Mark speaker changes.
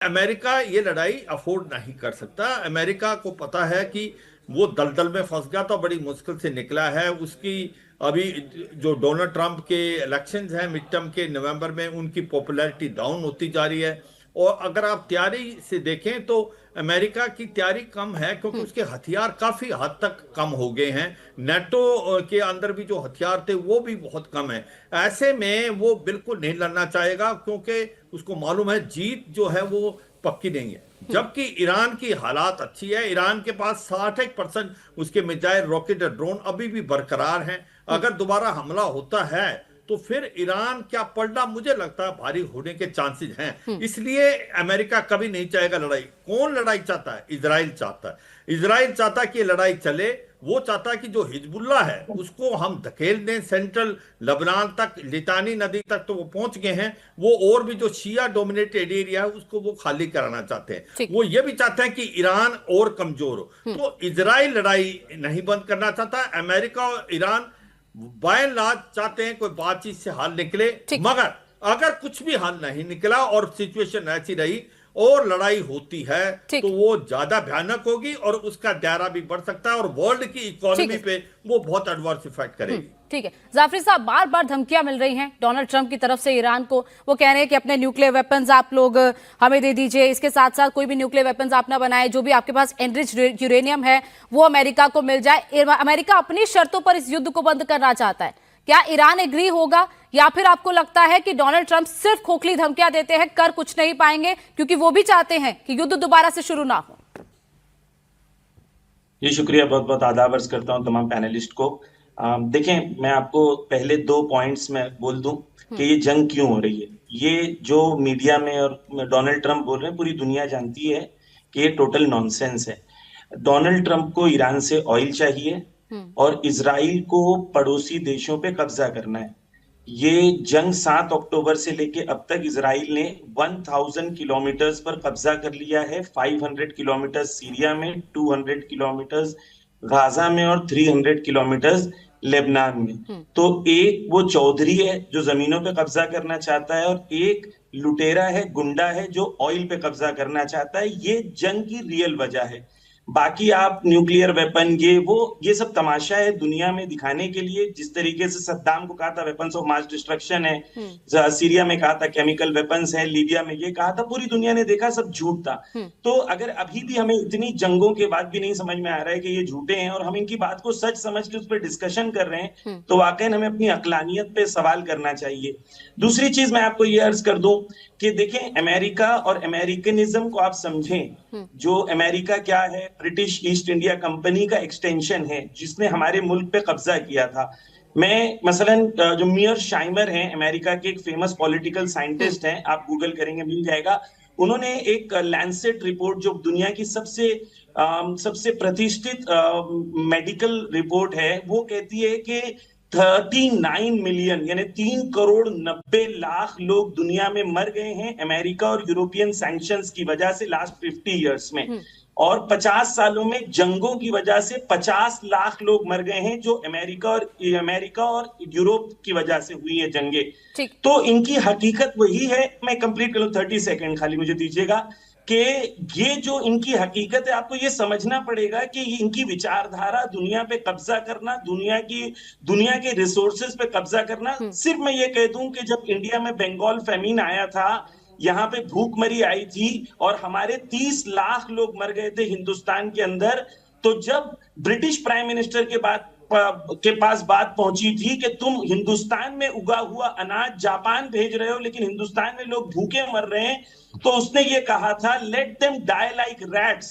Speaker 1: America ये लड़ाई afford नहीं कर सकता। अमेरिका को पता है कि वो दलदल में फंस गया तो बड़ी मुश्किल से निकला है। उसकी अभी जो डोनाल्ड ट्रंप के इलेक्शंस हैं मिड टर्म के नवंबर में, उनकी पॉपुलैरिटी डाउन होती जा रही है। और अगर आप तैयारी से देखें तो अमेरिका की तैयारी कम है, क्योंकि उसके हथियार काफी हद तक कम हो गए हैं। नेटो के अंदर भी जो हथियार थे वो भी बहुत कम है। ऐसे में वो बिल्कुल नहीं लड़ना चाहेगा, क्योंकि उसको मालूम है जीत जो है वो पक्की नहीं है। जबकि ईरान की हालात अच्छी है। ईरान के पास 60% उसके मिसाइल, रॉकेट और ड्रोन अभी भी बरकरार हैं। अगर दोबारा हमला होता है तो फिर ईरान क्या पलटा, मुझे लगता है भारी होने के चांसेस हैं। इसलिए अमेरिका कभी नहीं चाहेगा लड़ाई। कौन लड़ाई चाहता है? इजराइल चाहता है। इजराइल चाहता है कि लड़ाई चले। वो चाहता है कि जो हिजबुल्ला है उसको हम धकेल दें सेंट्रल लबनान तक, लितानी नदी तक तो वो पहुंच गए हैं। वो और भी जो शिया डोमिनेटेड एरिया है उसको वो खाली कराना चाहते हैं।
Speaker 2: ठीक।
Speaker 1: वो ये भी चाहते हैं कि ईरान और कमजोर हो। तो इजराइल लड़ाई नहीं बंद करना चाहता। अमेरिका और ईरान बाय एंड लार्ज चाहते हैं कोई बातचीत से हल निकले।
Speaker 2: ठीक।
Speaker 1: मगर अगर कुछ भी हल नहीं निकला और सिचुएशन ऐसी रही और लड़ाई होती है तो
Speaker 2: ठीक।
Speaker 1: वो ज्यादा भयानक होगी और उसका दायरा भी बढ़ सकता है और वर्ल्ड की
Speaker 2: ठीक
Speaker 1: इकोनॉमी
Speaker 2: है।
Speaker 1: पे वो बहुत एडवर्स इफेक्ट करेगी।
Speaker 2: ठीक है जाफरी साहब, बार बार धमकियां मिल रही हैं डोनाल्ड ट्रंप की तरफ से ईरान को। वो कह रहे हैं कि अपने न्यूक्लियर वेपन्स आप लोग हमें दे दीजिए, इसके साथ साथ कोई भी न्यूक्लियर वेपन्स आप ना बनाए, जो भी आपके पास एनरिच यूरेनियम है वो अमेरिका को मिल जाए। अमेरिका अपनी शर्तों पर इस युद्ध को बंद करना चाहता है। क्या ईरान एग्री होगा, या फिर आपको लगता है कि डोनाल्ड ट्रंप सिर्फ खोखली धमकियां देते हैं, कर कुछ नहीं पाएंगे, क्योंकि वो भी चाहते हैं कि युद्ध दोबारा से शुरू ना हो?
Speaker 3: जी शुक्रिया, बहुत बहुत आदाब अर्ज करता हूँ तमाम पैनलिस्ट को। देखें, मैं आपको पहले दो पॉइंट्स में बोल दूं कि ये जंग क्यों हो रही है। ये जो मीडिया में और डोनाल्ड ट्रंप बोल रहे हैं, पूरी दुनिया जानती है कि ये टोटल नॉनसेंस है। डोनाल्ड ट्रंप को ईरान से ऑयल चाहिए और इजराइल को पड़ोसी देशों पे कब्जा करना है। ये जंग 7 अक्टूबर से लेके अब तक इजराइल ने 1000 किलोमीटर्स पर कब्जा कर लिया है। 500 किलोमीटर सीरिया में, 200 किलोमीटर्स गाजा में और 300 किलोमीटर्स लेबनान में। तो एक वो चौधरी है जो जमीनों पे कब्जा करना चाहता है और एक लुटेरा है, गुंडा है जो ऑयल पे कब्जा करना चाहता है। ये जंग की रियल वजह है। बाकी आप न्यूक्लियर वेपन ये सब तमाशा है दुनिया में दिखाने के लिए। जिस तरीके से सद्दाम को कहा था वेपन्स ऑफ मास डिस्ट्रक्शन है, सीरिया में कहा था केमिकल वेपन्स है, लीबिया में ये कहा था, पूरी दुनिया ने देखा सब झूठ था। तो अगर अभी भी हमें इतनी जंगों के बाद भी नहीं समझ में आ रहा है कि ये झूठे हैं और हम इनकी बात को सच समझ के उस पर डिस्कशन कर रहे हैं, तो वाकई हमें अपनी अक्लानियत पे सवाल करना चाहिए। दूसरी चीज मैं आपको ये अर्ज कर दूं कि देखें, अमेरिका और अमेरिकनिज्म को आप समझें। जो अमेरिका क्या है? ब्रिटिश ईस्ट इंडिया कंपनी का एक्सटेंशन है जिसने हमारे मुल्क पे कब्जा किया था। मैं मसलन जो मियर शाइमर हैं, अमेरिका के एक फेमस पॉलिटिकल साइंटिस्ट हैं, आप गूगल करेंगे मिल जाएगा। उन्होंने एक लैंसेट रिपोर्ट, जो दुनिया की सबसे प्रतिष्ठित मेडिकल रिपोर्ट है, वो कहती है कि 39 मिलियन यानी 3 करोड़ 90 लाख लोग दुनिया में मर गए हैं अमेरिका और यूरोपियन सैंक्शंस की वजह से लास्ट 50 इयर्स में। और 50 सालों में जंगों की वजह से 50 लाख लोग मर गए हैं, जो अमेरिका और यूरोप की वजह से हुई है जंगें। तो इनकी हकीकत वही है। मैं कंप्लीट करूं, 30 सेकेंड खाली मुझे दीजिएगा। कि ये जो इनकी हकीकत है, आपको ये समझना पड़ेगा कि इनकी विचारधारा दुनिया पे कब्जा करना, दुनिया के रिसोर्सेज पे कब्जा करना। सिर्फ मैं ये कह दूं कि जब इंडिया में बंगाल फेमिन आया था, यहाँ पे भूखमरी आई थी और हमारे 30 लाख लोग मर गए थे हिंदुस्तान के अंदर। तो जब ब्रिटिश प्राइम मिनिस्टर के पास बात पहुंची थी कि तुम हिंदुस्तान में उगा हुआ अनाज जापान भेज रहे हो लेकिन हिंदुस्तान में लोग भूखे मर रहे हैं, तो उसने ये कहा था, let them die like rats.